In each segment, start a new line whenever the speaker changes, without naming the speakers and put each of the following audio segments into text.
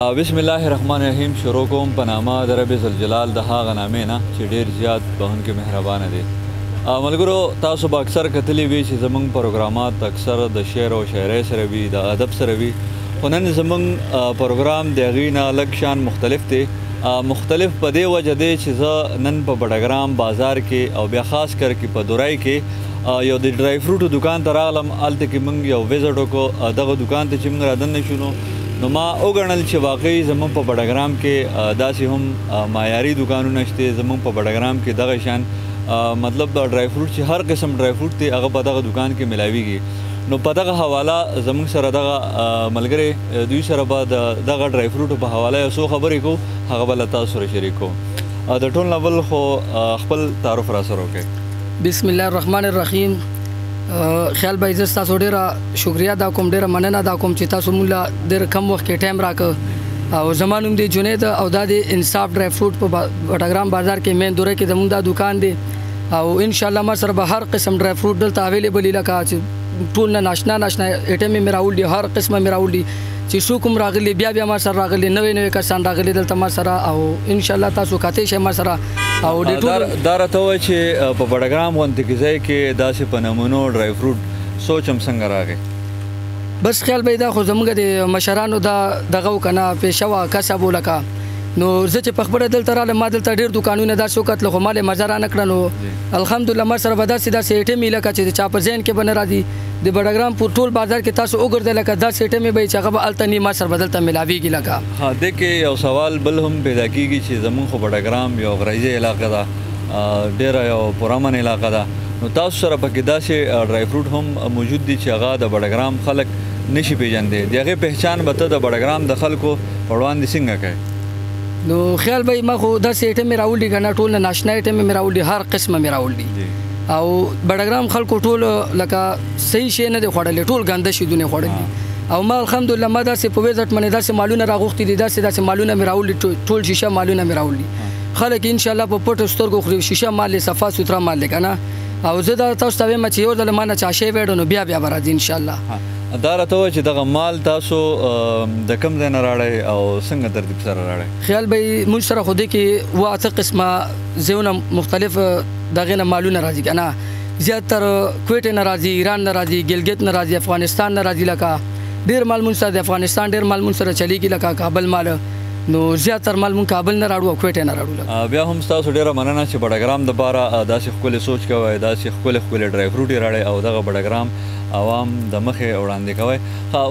بسم الله الرحمن الرحیم شروع کوم په نامه د رب ذوالجلال د هغه نامې نه چې ډېر زیات بخښونکی مهربانه دی. ملګرو تاسو به اکثر کتلی وي چې زموږ پروګرامات اکثر د شعر او شاعرۍ سره وي د ادب سره وي، خو نن زموږ پروګرام د هغې نه لږ شان مختلف دی. مختلف په دې وجه دی چې زه نن په بډګرام بازار کې او بیا خاص کر کې په دورای کې یو د ډرای فروټو دکان ته راغلم. هلته کې موږ یو وزټ وکړو. دغه دکان ته چې موږ رادننه شو نو ما وګڼل چې واقعي زموږ په بډګرام کې داسې هم معیاري دکانونه شته. زموږ په بډګرام کې دغه شان مطلب ډرای فروټ چې هر قسم ډرای فروټ دی هغه په دغه دکان کې ملاویږي. نو په دغه حواله زموږ سره دغه ملګري دوی سره به دغه ډرای فروټو په حواله یو څو خبرې کوو، هغه به له تاسو سره شریک کوو. د ټول اول خو خپل تعارف را سره وکړئ.
بسم الله الرحمن الرحیم. خیال به عزت تاسو ډیره شکریا دا کوم، ډیره مننه دا کوم چې تاسو مونږ ډیر کم وخت کې ټایم راکړ. او زما نوم دی جنید او دا د انصاف ډرای فروټ په بټګرام بازار کې مین دوره کې زموږ دا دکان دی. او ان شاء الله ما سره به هر قسم ډرای فروټ دلته اویلیبل لکه چې ټول نه ناشنا ایټم مې راوړي، هر قسمه مې راوړي چې څوک هم راغلي بیا ما سره راغلي، نوې کسان راغلي دلته ما سره. او ان شاء الله تاسو کاته شئ ما سره. او
دا راته وایي چې په بډګرام غونډې کې ځای کې داسې په نمونو ډرای فروټ سوچ هم څنګه راغی؟
بس خیال به دا خو زموږ د مشرانو دا دغه وکنه پیشه وه کسب ولکه. نو زه چې په خپله دلته رالم ما دلته ډېر دوکانونه داسې وکتله خو ما یې مزه رانه کړه. نو الحمدلله ما سره به داسې ایټم وي لکه چې د چا په ذهن کې به نه راځي. د بډګرام په ټول بازار کې تاسو وګرځئ لکه داسې ایټمې به چې هغه به هلته نه ما سره به دلته ملاویږي. لکه
دې کې یو سوال بل هم پیدا کېږي چې زموږ خو بډګرام یو غریزي علاقه ده، ډېره یو پرامن علاقه ده. نو تاسو سره پکې داسې ډرای فروټ هم موجود دي چې هغه د بډګرام خلک نشي پیژندی، د هغې پہچان به ته د بډګرام د خلکو په وړاندې څنګه کوې؟
نو خیال به ما خو داسې ایټم مې راوړي که نه ټول نه ناشنا ایټم مې راوړي، هر قسمه مې راوړي. او بډګرام خلکو ټول لکه صحیح شی نه دی خوړلی، ټول ګنده شیدونه خوړلي. او ما الحمدلله ما داسې په ویزټ باندې داسې مالونه راغوښتي دي، داسې مالونه مې راوړي، ټول شیشه مالونه مې راوړي. خلک انشاءالله په پټو سترګو خوري، شیشه مال دی، صفا سوتره مال دی که نه. او زه دا تاسو ته وایم چې یو ځل ما نه چا شی ویډو نو بیا به راځي انشاءالله.
دا راته وایي چې دغه مال تاسو د کوم ځای نه راوړئ او څنګه ترتیب سره راوړئ؟
خیال به موږ سره خو دې کې اووه اته قسمه ځایونه مختلف دغې نه مالونه راځي که نه. زیاتر کویټې نه راځي، ایران نه راځي، ګلګت نه راځي، افغانستان نه راځي. لکه ډېر مال مونږ سره د افغانستان ډېر مال مونږ سره چلیږي لکه کابل مال. نو زیاتر مال مونږ کابل نه راوړو او کویټې نه راوړو.
بیا هم ستاسو ډېره مننه چې بډګرام دپاره داسې ښکلې سوچ کوئ، داسې ښکلې ډرای فروټ یې راوړئ او دغه بډګرام عوام د مخې وړاندې کوئ.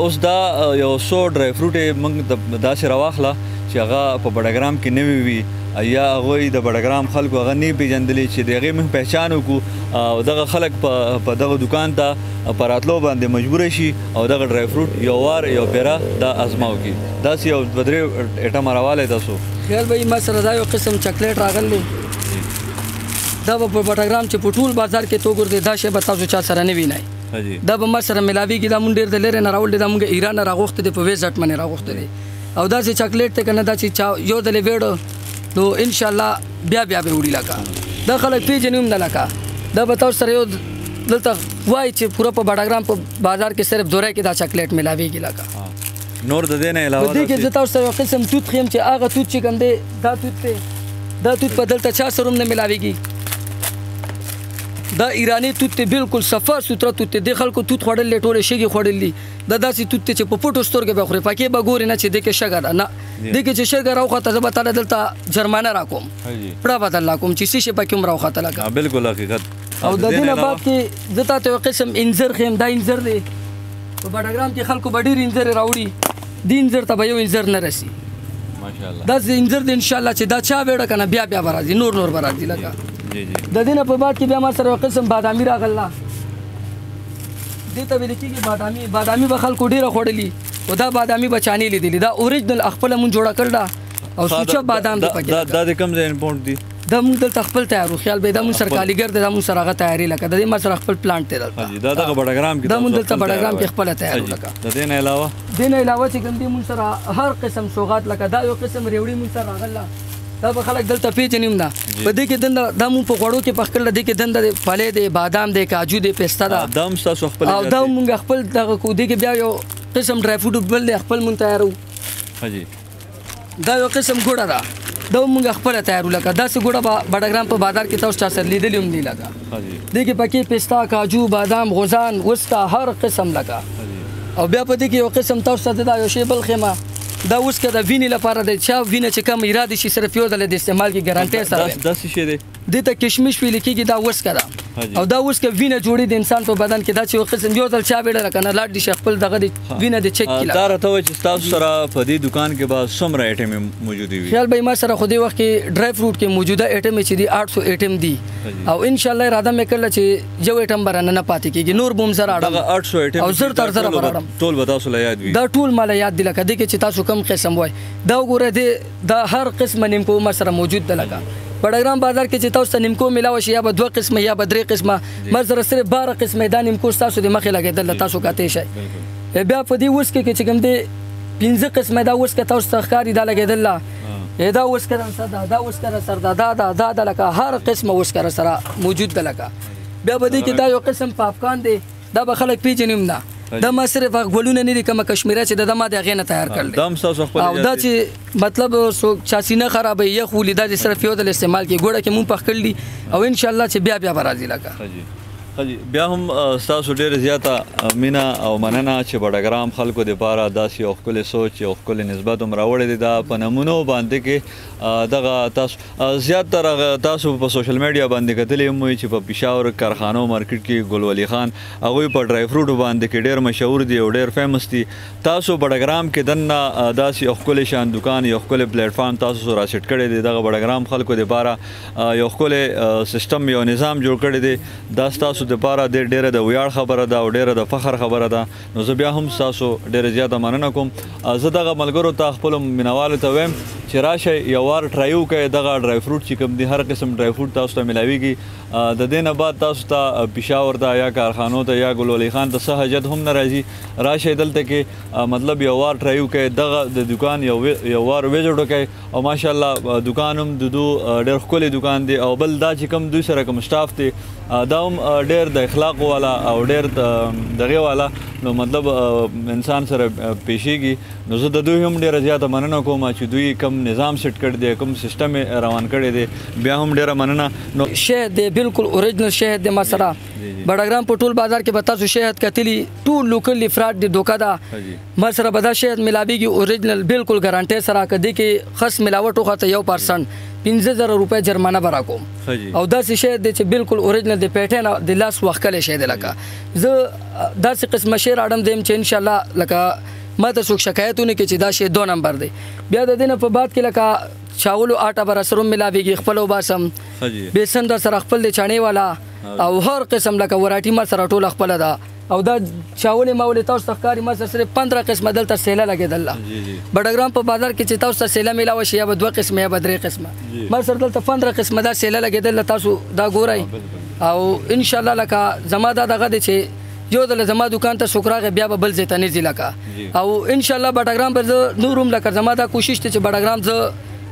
اوس دا یو څو ډرای فروټ یې موږ داسې راواخله چې هغه په بډګرام کې نوي وي یا هغوی د بډګرام خلکو هغه نه پېژندلي چې د هغې موږ پہچان وکړو او دغه خلک په دغه دکان ته په راتلو باندې مجبوره شي او دغه ډرای فروټ یو وار یو پیره دا ازماو کړي. داسې یو دوه درې ایټم راوالی تاسو؟
خیال به ما سره دا یو قسم چاکلیټ راغلی، دا به په بډګرام چې په ټول بازار کې تو ګرځئ دا شی به تاسو چا سره نه وینئ. دا به ما سره ملاویږي. دا مونږ ډېر د لرې نه راوړلی، دا مونږ ایران نه راغوښتی دی، په ویزټ باندې راغوښتی دی. او داسې چاکلیټ دی که نه دا چې چا یو ځلې ویړو نو انشاءالله بیا به وړي. لکه دا خلک پېژني هم نه، لکه دا به تاسو سره یو دلته وایي چې پوره په بډګرام په بازار کې صرف دوره کې دا چاکلیټ ملاویږي. لکه
نور د دې نه علاوه
په دې کې زه تاسو سره یو قسم توت ښیم چې هغه توت چې کوم دی دا توت دی، دا توت په دلته چا سره هم نه ملاویږي. دا ایرانی توت دی، بالکل صفا سوتره توت دی. د خلکو توت خوړلی ټولې شګې خوړلي. دا داسې توت دی چې په پټو سترګې به خورې، پکې به ګورې نه چې دې کې شګه ده، نه دې کې چې شګه راوخته زه به تاله دلته جرمانه راکوم، پړه به درله کوم چې څه شی پکې هم راوخته. لکه
بالکل حقیقت.
او د دې نه بعد کې زه تا ته یو قسم انځر ښیم. دا انځر دی په بډګرام کې خلکو به ډېر انځر راوړي، دې انځر ته به یو انځر نه رسي.
ماشاءالله
دا انځر دی انشاءالله چې دا چا ویړه که نه بیا به راځي، نور به راځي. لکه د دې نه په بعد کې بیا ما سره یو قسم بادامي راغله، دې ته ویل کېږي بادامي به خلکو ډېره خوړلي او دا بادامي به چا نه لیدلي. دا اوریجنل خپله مونږ جوړه کړله او سوچه بادام دی پکې.
دا د کوم ځای امپورټ دي؟
دا مونږ دلته خپل تیارو. خیال به دا مونږ سره کالیګر دی، دا مونږ سره هغه تیاري. لکه د دې ما سره خپل پلانټ دی دلته.
دا دغه بډګرام کې
دا مونږ دلته بډګرام کې خپله تیارو. لکه
د دې نه علاوه
چې کوم دی مونږ سره هر قسم سوغات، لکه دا یو قسم ریوړي مونږ سره راغله، دا به خلک دلته پیژني هم نه. په دې کې دنده دا مونږ په غوړو کې پخ کړله، دې کې دنده دی پلی دی، بادام دی، کاجو دی، پسته ده.
دا هم ستاسو خپل
او دا مونږ خپل دغه کو. دې کې بیا یو قسم ډرای فروټ بل دی خپل مونږ تیارو. دا یو قسم ګوړه ده دا موږ خپله تیارو لکه داسې ګوړه به بډګرام په بازار کې تاسو چا سره لیدلي هم دي لکه دې کې پکې پستا کاجو بادام غوزان وسکا هر قسم لکه او بیا په دې کې یو قسم تاسو ته دا یو شی بل خیمه دا اوس که د وینې لپاره د چا وینه چې کم ایرادې شي صرف یو ځله د استعمال کې ګارانټۍ سره
دا څه شی دی
دې ته کشمش ویل کېږي دا وسکه ده او دا وسکه وینه جوړي د انسان په بدن کې دا چې یو قسم یو ځل چا ویل کنه لاړ دي شي خپل دغه وینه د چک کړه
دا راته وایي چې تاسو سره په دې دکان کې به څومره ایټم موجود وي
خیال به ما سره خو دې وخت کې ډرای فروټ کې موجوده ایټم چې دي 800 ایټم دي او ان شاء الله اراده مې کړل چې یو ایټم برانه نه پاتې کېږي نور بوم زره اړم
800 ایټم
او زر تر زر برانم
ټول به تاسو له یاد وي
دا ټول مال یاد دي لکه دې کې چې تاسو کم قسم وای دا وګوره دې دا هر قسم نیمکو ما سره موجود ده لکه بډګرام بازار کې چې تاسو ته نیمکو ملاوي شي یا به 2 قسمه یا به 3 قسمه مر سره صرف 12 قسمه دا نیمکو تاسو د مخې لګیدل تاسو کاته شي بیا په دې وس کې چې کوم دې 15 قسمه دا وس کې تاسو ته ښکاری دا لګیدل دا وس کې سره دا وس کې سره دا لکه هر قسمه وس کې سره موجود ده لکه بیا به دې کې دا یو قسم پاپکان دی دا به خلک پیژنیم نه دا ما صرف غولونه نه دي کومه کشمیره چې د ما د غینه تیار کړل
دم تاسو خپل
او دا چې مطلب سو چاسینه خرابې یخ ولې دا صرف یو د استعمال کې ګوړه کې مون پخکل دي او ان شاء الله چې بیا برازي لکه
بیا هم تاسو ډېر زیاته مینا او مننه چې بډګرام خلکو د پاره داسې یو ښکلی سوچ یو ښکلی نسبت هم راوړی دی دا په نمونو باندې کې دغه تاسو زیاتره تاسو په سوشل میډیا باندې کتلی هم وایي چې په پېښور کارخانو مارکیټ کې ګل ولي خان هغوی په ډرای فروټو باندې کې ډېر مشهور دي او ډېر فیمس دي تاسو بډګرام کې دننه داسې یو ښکلی شان دکان یو ښکلی پلیټفارم تاسو راسیټ کړی دی دغه بډګرام خلکو دپاره یو ښکلی سیسټم یو نظام جوړ کړی دی دا ستاسو د پاره ډېره د ویاړ خبره ده او ډېره د فخر خبره ده نو زه بیا هم ستاسو ډېره زیاته مننه کوم زه دغه ملګرو ته خپلو مینوالو ته وایم چې راشئ یو وار ټرای وکړئ دغه ډرای فروټ چې کوم دي هر قسم ډرای فروټ تاسو ته میلاویږي د دې نه بعد تاسو ته پېښور ته یا کارخانو ته یا ګل ولي خان ته څه حاجت هم نه راځي راشئ دلته کې مطلب یو وار ټرای وکړئ دغه د دکان یو وار ویزټ وکړئ او ماشاءالله دکان هم د ډېر ښکلی دکان دی او بل دا چې کوم دوی سره کوم سټاف دی دا هم ډېر د اخلاق والا او ډېر دغه والا نو مطلب انسان سره پیشیږي نو زه د دوی هم ډېره زیاته مننه کوم چې دوی کوم نظام سیټ کړی دی کوم سیسټم روان کړی دی بیا هم ډېره مننه نو
شهد دی بالکل اوریجنل شهد دی ما سره بډګرام په ټول بازار کې به تاسو شهد کتلی ټول لوکلی فراډ دی دوکه ده ما سره به دا شهد ملاویږي اوریجنل بالکل ګارانټۍ سره که دې کې خاص ملاوټ وخته 1% 15,000 روپۍ جرمانه به راکوم او داسې شی دی چې بالکل اوریجنل د پیټن د لاس وښکلی شی دی لکه زه داسې قسمه شی راړم دیم چې انشاءالله لکه ما ته څوک شکایتونه کوي چې دا شی 2 نمبر دی بیا د دې نه په بعد کې لکه چاولو آټا به راسره ملاویږي خپل وباسم بیسن در سره خپل د چاڼې والا او هر قسم لکه وراټي ما سره ټوله خپله ده او دا چاولې ماولې تاسو ته ښکاري ما سره صرف 15 قسمه دلته سیله لګېدله بډګرام په بازار کې چې تاسو ته سیله میلاوه شي یا به 2 قسمه یا به 3 قسمه ما سره دلته 15 قسمه دا سیله لګېدله تاسو دا ګورئ او انشاءالله لکه زما دا دغه دی چې یو ځل زما دکان ته څوک راغی بیا به بل ځای ته نه ځي لکه او انشاءالله بډګرام به زه نور هم لکه زما دا کوشش دی چې بډګرام زه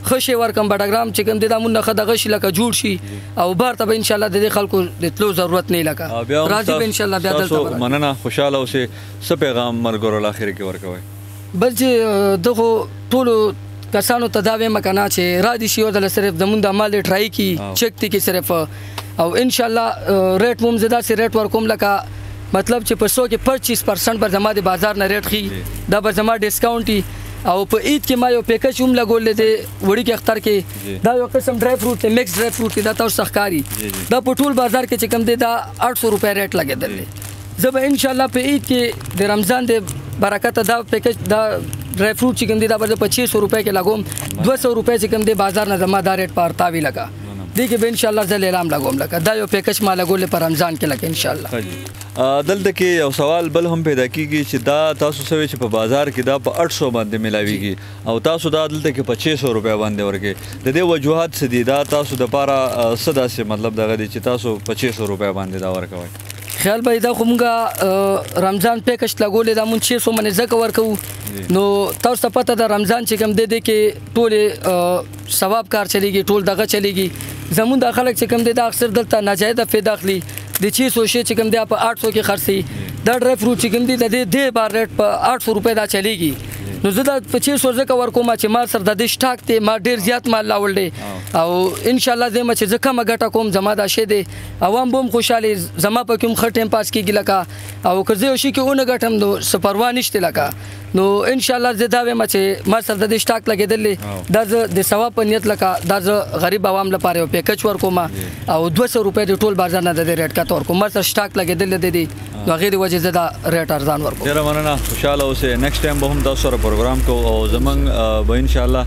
ښه شی ورکړم بډګرام چې کوم دی دا مونږ نه ښه دغه شي لکه جوړ شي او بار ته به انشاءالله د دې خلکو د تلو ضرورت نه لکه راځي به انشاءالله بیا دلته
مننه خوشحاله اوسئ څه پیغام ملګرو له اخر کې ورکوئ
بل چې دغو ټولو کسانو ته دا وایم که نه چې را دي شي یو ځله صرف زمونږ د مال ټرای کړي چک دي کې صرف او انشاءالله ریټ مو هم زه داسې ریټ ورکوم لکه مطلب چې په 100 کې 25% پر زما د بازار نه ریټ خي دا به زما ډسکاونټ وي او په عید کې ما یو پیکج هم لګولې دی وړي کې اختر کې دا یو قسم ډرای فروټ دی مکس ډرای فروټ دی دا تاسو ته ښکاري دا په ټول بازار کې چې کوم دی دا 800 روپۍ ریټ لګېدل دی زه به انشاءالله په عید کې د رمضان د برکته دا پیکج دا ډرای فروټ چې کوم دی دا به په 600 روپۍ کې لګوم 200 روپۍ چې کوم دی بازار نه زما دا ریټ په ارتاوي لګا دې کې به انشاءالله زه لیلام لګوم لکه دا یو پیکج ما لګولې په رمضان کې لکه انشاءالله
دلته کې یو سوال بل هم پیدا کیږي چې دا تاسو سوي چې په بازار کې دا په 800 باندې ملاويږي او تاسو دا دلته کې په 600 روپیا باندې ورکې د دې وجوهات څه دي دا تاسو د پاره صدا سي مطلب دغه دي چې تاسو په 600 روپیا باندې دا ورکوي
خیال به دا خو مونږه رمضان پیکج لګولې دا مونږ 600 باندې زکه ورکو نو تاسو ته پته ده رمضان چې کوم دی کې ټول ثواب کار چلیږي ټول دغه چلیږي زمون د خلک چې کوم دی دا اکثر دلته ناجایز پیدا اخلي د 600 شی چې کوم دی په 800 کې خرڅي دا ډرای فروټ چې کوم دی د دې بار ریټ په 800 روپۍ دا چلیږي نو زه دا 25 ورځکه ورکوم چې ما سره د دې سټاک ته ما ډیر زیات مال لاول دی او ان شاء الله زه چې زه کومه ګټه کوم زما دا شی دی عوام بم خوشاله زما په کوم خټ ټیم پاس کیږي لکه او که زه یو شي کې اون ګټم نو سپروا نشته لکه نو ان شاء الله زه دا وایم چې ما سره د دې سټاک لګیدل دا زه د ثواب په نیت لکه دا زه غریب عوام لپاره یو پیکج ورکوم او 200 روپۍ د ټول بازار نه د ریټ کا تور کوم ما سره سټاک لګیدل دی نو غیر وجه زه دا ریټ ارزان ورکوم.
ډیره مننه خوشاله اوسئ. نیکسټ ټایم به هم تاسو سره پروګرام کو او زمونږ به ان شاء الله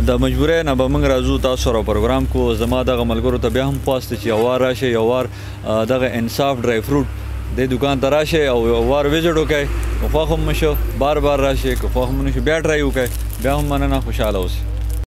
د مجبورۍ نه به موږ راځو تاسو سره پروګرام کو. زما دغه ملګرو ته بیا هم خواسته چې یو وار راشي یو وار دغه انصاف ډرای فروټ د دکان ته راشي او یو وار وزټ وکړئ. که خوښ هم مشو بار بار راشي که خوښ هم نشو بیا ټرای وکړئ. بیا هم مننه خوشاله اوسئ.